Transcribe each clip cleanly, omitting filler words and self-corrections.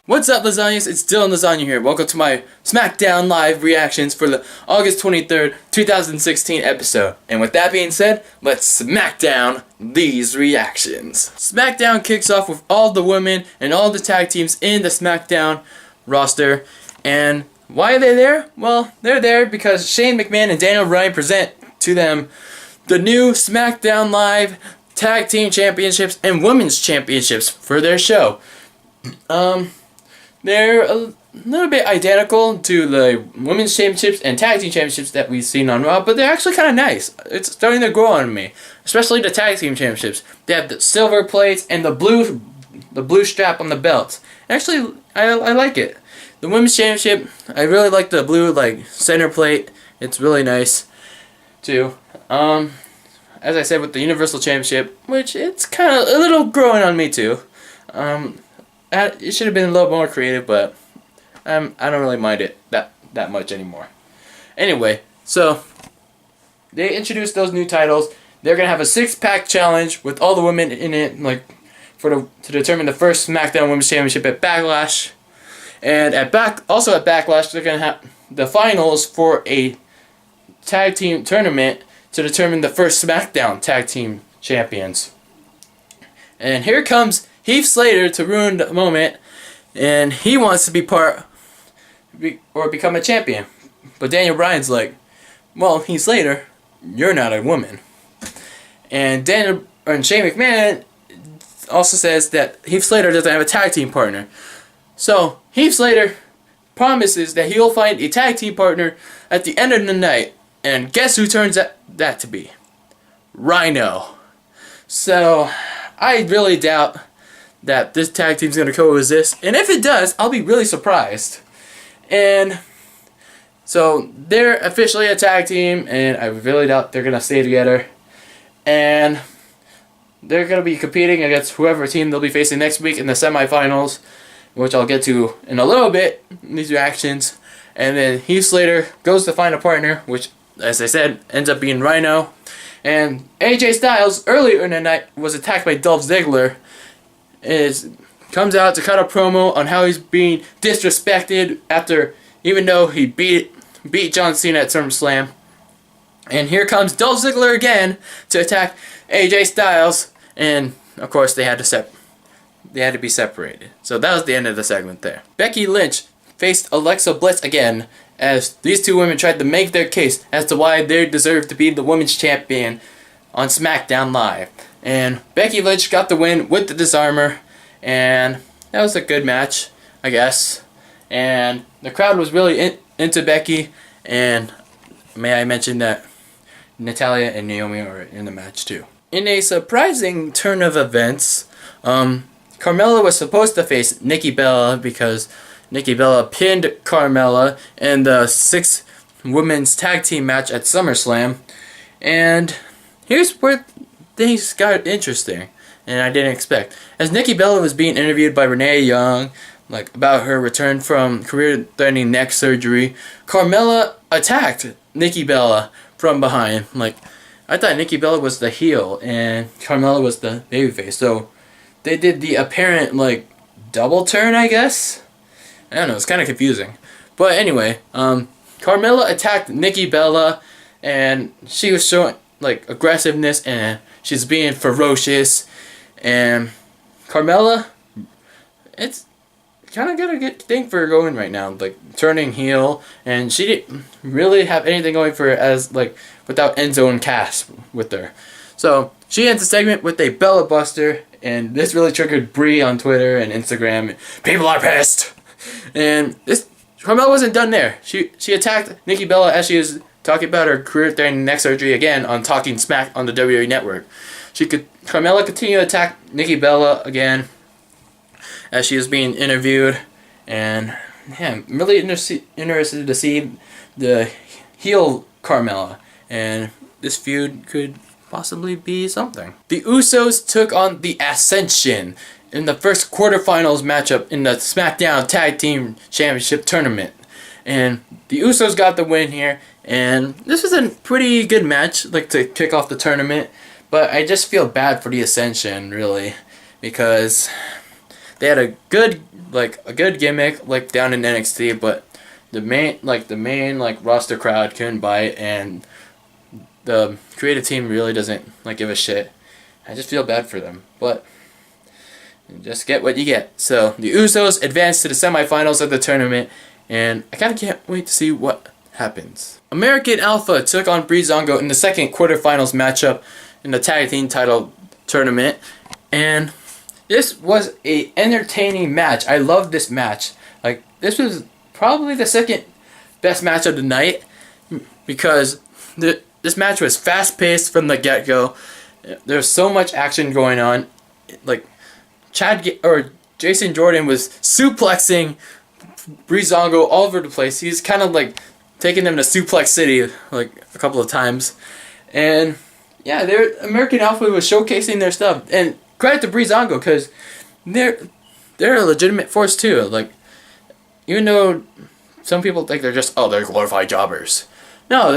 What's up, lasagnas? It's DylanLasagna here. Welcome to my SmackDown Live reactions for the August 23rd, 2016 episode. And with that being said, let's smack down these reactions. SmackDown kicks off with all the women and all the tag teams in the SmackDown roster. And why are they there? Well, they're there because Shane McMahon and Daniel Bryan present to them the new SmackDown Live Tag Team Championships and Women's Championships for their show. They're a little bit identical to the Women's Championships and Tag Team Championships that we've seen on Raw, but they're actually kind of nice. It's starting to grow on me, especially the Tag Team Championships. They have the silver plates and the blue strap on the belts. Actually, I like it. The Women's Championship, I really like the blue center plate. It's really nice too. As I said with the Universal Championship, which it's kind of a little growing on me too. It should have been a little more creative, but I don't really mind it that much anymore. Anyway, so they introduced those new titles. They're gonna have a 6-pack challenge with all the women in it, to determine the first SmackDown Women's Championship at Backlash. And also at Backlash, they're gonna have the finals for a tag team tournament to determine the first SmackDown tag team champions. And here comes Heath Slater to ruin the moment, and he wants to become a champion. But Daniel Bryan's like, well, Heath Slater, you're not a woman. And Shane McMahon also says that Heath Slater doesn't have a tag team partner. So Heath Slater promises that he'll find a tag team partner at the end of the night. And guess who turns that to be? Rhino. So I really doubt that this tag team's going to coexist. And if it does, I'll be really surprised. And so they're officially a tag team, and I really doubt they're going to stay together. And they're going to be competing against whoever team they'll be facing next week in the semifinals, which I'll get to in a little bit in these reactions. And then Heath Slater goes to find a partner, which, as I said, ends up being Rhino. And AJ Styles, earlier in the night, was attacked by Dolph Ziggler. Comes out to cut a promo on how he's being disrespected even though he beat John Cena at SummerSlam. And here comes Dolph Ziggler again to attack AJ Styles, and of course they had to be separated. So that was the end of the segment there. Becky Lynch faced Alexa Bliss again as these two women tried to make their case as to why they deserve to be the women's champion on SmackDown Live. And Becky Lynch got the win with the disarmer, and that was a good match, I guess. And the crowd was really into Becky, and may I mention that Natalya and Naomi are in the match too. In a surprising turn of events, Carmella was supposed to face Nikki Bella because Nikki Bella pinned Carmella in the 6-women's tag team match at SummerSlam. And here's where things got interesting, and I didn't expect. As Nikki Bella was being interviewed by Renee Young, about her return from career-threatening neck surgery, Carmella attacked Nikki Bella from behind. I thought Nikki Bella was the heel and Carmella was the babyface. So they did the apparent double turn, I guess. I don't know. It's kind of confusing. But anyway, Carmella attacked Nikki Bella, and she was showing aggressiveness, and she's being ferocious. And Carmella, it's kind of got a good thing for her going right now, turning heel, and she didn't really have anything going for her as without Enzo and Cass with her. So she ends the segment with a Bella Buster, and this really triggered Brie on Twitter and Instagram. People are pissed. And Carmella wasn't done there. She attacked Nikki Bella as she was talking about her career-threatening neck surgery again on Talking Smack on the WWE Network. Carmella continued to attack Nikki Bella again as she was being interviewed, and yeah, I'm really interested to see the heel Carmella, and this feud could possibly be something. The Usos took on the Ascension in the first quarterfinals matchup in the SmackDown Tag Team Championship Tournament. And the Usos got the win here, And this was a pretty good match, like to kick off the tournament. But I just feel bad for the Ascension, really, because they had a good gimmick like down in NXT, but the main roster crowd couldn't buy it, and the creative team really doesn't give a shit. I just feel bad for them, but just get what you get. So the Usos advanced to the semifinals of the tournament, and I kind of can't wait to see what happens. American Alpha took on Breezango in the second quarterfinals matchup in the tag team title tournament, and this was a entertaining match. I loved this match. Like, this was probably the second best match of the night, because this match was fast paced from the get go. There's so much action going on. Like, Jason Jordan was suplexing Breezango all over the place. He's kind of like taking them to Suplex City like a couple of times, and yeah, American Alpha was showcasing their stuff. And credit to Breezango, because they're a legitimate force too. Like, even though some people think they're glorified jobbers, no,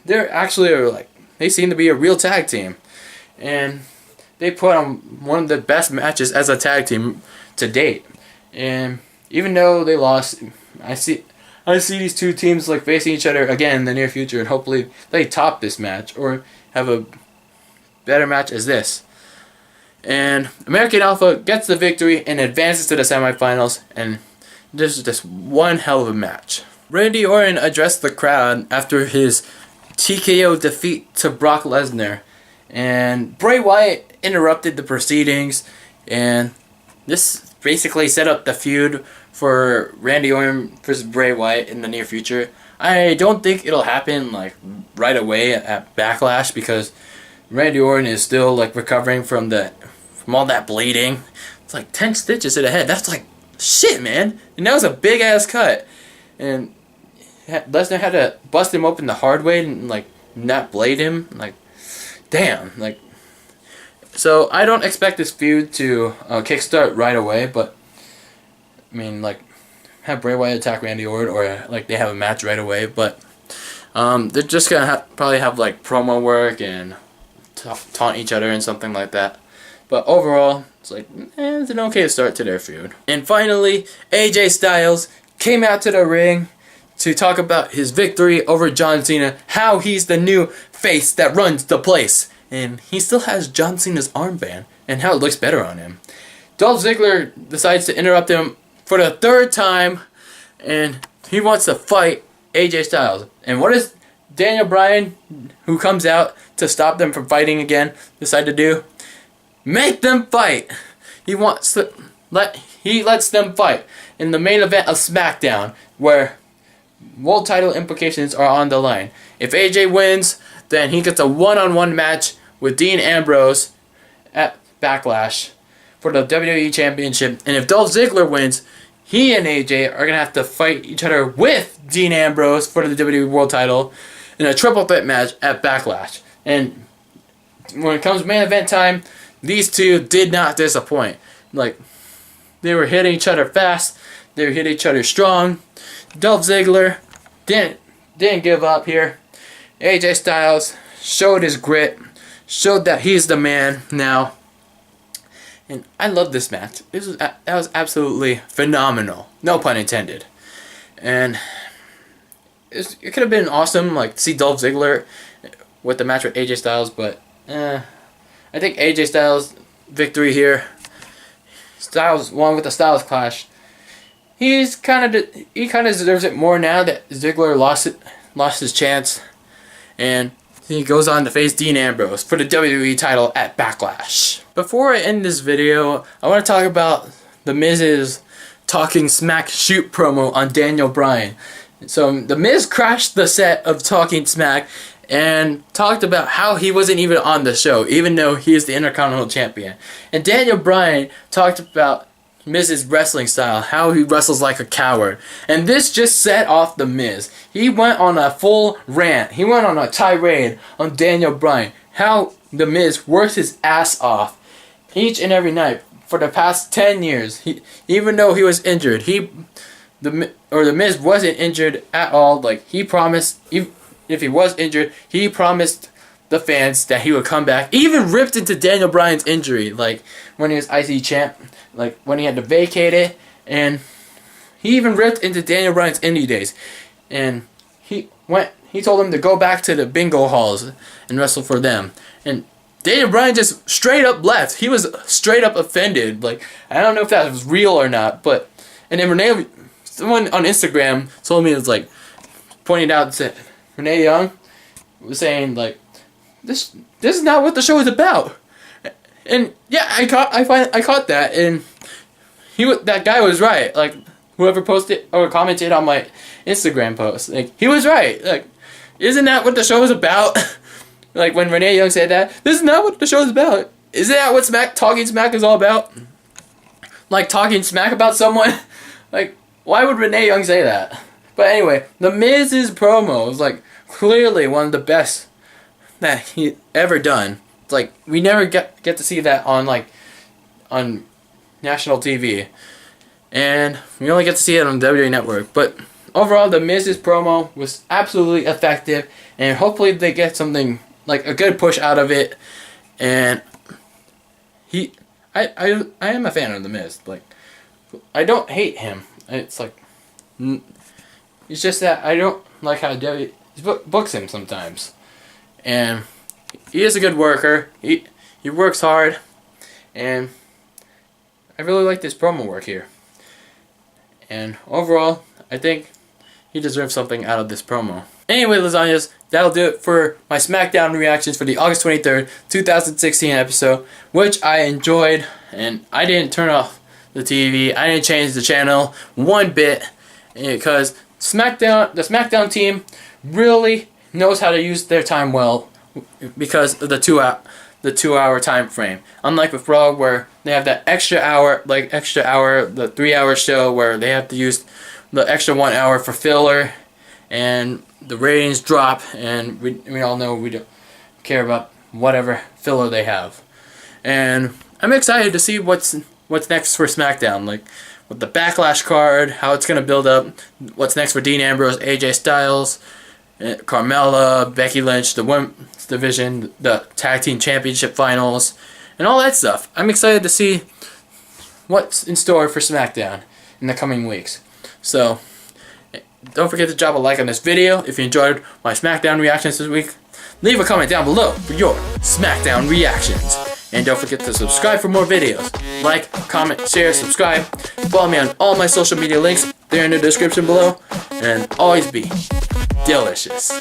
they're actually they seem to be a real tag team, and they put on one of the best matches as a tag team to date. And even though they lost, I see these two teams facing each other again in the near future, and hopefully they top this match or have a better match as this. And American Alpha gets the victory and advances to the semifinals, and this is just one hell of a match. Randy Orton addressed the crowd after his TKO defeat to Brock Lesnar, and Bray Wyatt interrupted the proceedings, and this basically set up the feud for Randy Orton versus Bray Wyatt in the near future. I don't think it'll happen right away at Backlash, because Randy Orton is still recovering from all that bleeding. It's 10 stitches to the head. That's shit, man. And that was a big ass cut. And Lesnar had to bust him open the hard way and not blade him. Damn. So I don't expect this feud to kickstart right away, but I mean, have Bray Wyatt attack Randy Orton, or they have a match right away. But they're just gonna probably have promo work and taunt each other and something like that. But overall, it's it's an okay start to their feud. And finally, AJ Styles came out to the ring to talk about his victory over John Cena, how he's the new face that runs the place. And he still has John Cena's armband, and how it looks better on him. Dolph Ziggler decides to interrupt him for the third time, and he wants to fight AJ Styles. And what does Daniel Bryan, who comes out to stop them from fighting again, decide to do? Make them fight! He lets them fight in the main event of SmackDown, where world title implications are on the line. If AJ wins, then he gets a one-on-one match with Dean Ambrose at Backlash for the WWE Championship. And if Dolph Ziggler wins, he and AJ are going to have to fight each other with Dean Ambrose for the WWE World title in a triple threat match at Backlash. And when it comes to main event time, these two did not disappoint. They were hitting each other fast. They were hitting each other strong. Dolph Ziggler didn't give up here. AJ Styles showed his grit, showed that he's the man now. And I love this match. That was absolutely phenomenal. No pun intended. And it could have been awesome, to see Dolph Ziggler with the match with AJ Styles, but I think AJ Styles' victory here. Styles won with the Styles Clash. He kind of deserves it more now that Ziggler lost his chance, and he goes on to face Dean Ambrose for the WWE title at Backlash. Before I end this video, I want to talk about The Miz's Talking Smack shoot promo on Daniel Bryan. So The Miz crashed the set of Talking Smack and talked about how he wasn't even on the show, even though he is the Intercontinental Champion. And Daniel Bryan talked about Miz's wrestling style, how he wrestles like a coward. And this just set off The Miz. He went on a full rant. He went on a tirade on Daniel Bryan, how The Miz works his ass off each and every night for the past 10 years. Even though he was injured, he the Miz wasn't injured at all. Like, he promised, even if he was injured, he promised the fans that he would come back. He even ripped into Daniel Bryan's injury, like when he was IC champ, like when he had to vacate it, and he even ripped into Daniel Bryan's indie days, and he told him to go back to the bingo halls and wrestle for them. And Daniel Bryan just straight up left. He was straight up offended. Like, I don't know if that was real or not, but and then someone on Instagram told me, it was like pointed out that Renee Young was saying like, this is not what the show is about. And yeah, I caught that, and that guy was right. Like, whoever posted or commented on my Instagram post, like, he was right. Like, isn't that what the show is about? Like, when Renee Young said that, this is not what the show is about. Isn't that what talking smack is all about? Like, talking smack about someone? Like, why would Renee Young say that? But anyway, The Miz's promo was like clearly one of the best that he ever done. It's like, we never get to see that on national TV, and we only get to see it on WWE Network. But overall, The Miz's promo was absolutely effective, and hopefully they get something like a good push out of it. And I am a fan of The Miz. Like, I don't hate him. It's like, it's just that I don't like how WWE books him sometimes. And he is a good worker. He works hard, and I really like this promo work here. And overall, I think he deserves something out of this promo. Anyway, lasagnas, that'll do it for my SmackDown reactions for the August 23rd, 2016 episode, which I enjoyed, and I didn't turn off the TV. I didn't change the channel one bit, because the SmackDown team really knows how to use their time well, because of the 2 hour time frame. Unlike with Raw, where they have that extra hour, the 3 hour show where they have to use the extra 1 hour for filler, and the ratings drop, and we all know we don't care about whatever filler they have. And I'm excited to see what's next for SmackDown, like with the Backlash card, how it's gonna build up, what's next for Dean Ambrose, AJ Styles, Carmella, Becky Lynch, the women's division, the tag team championship finals, and all that stuff. I'm excited to see what's in store for SmackDown in the coming weeks. So, don't forget to drop a like on this video if you enjoyed my SmackDown reactions this week. Leave a comment down below for your SmackDown reactions. And don't forget to subscribe for more videos. Like, comment, share, subscribe. Follow me on all my social media links. They're in the description below. And always be delicious.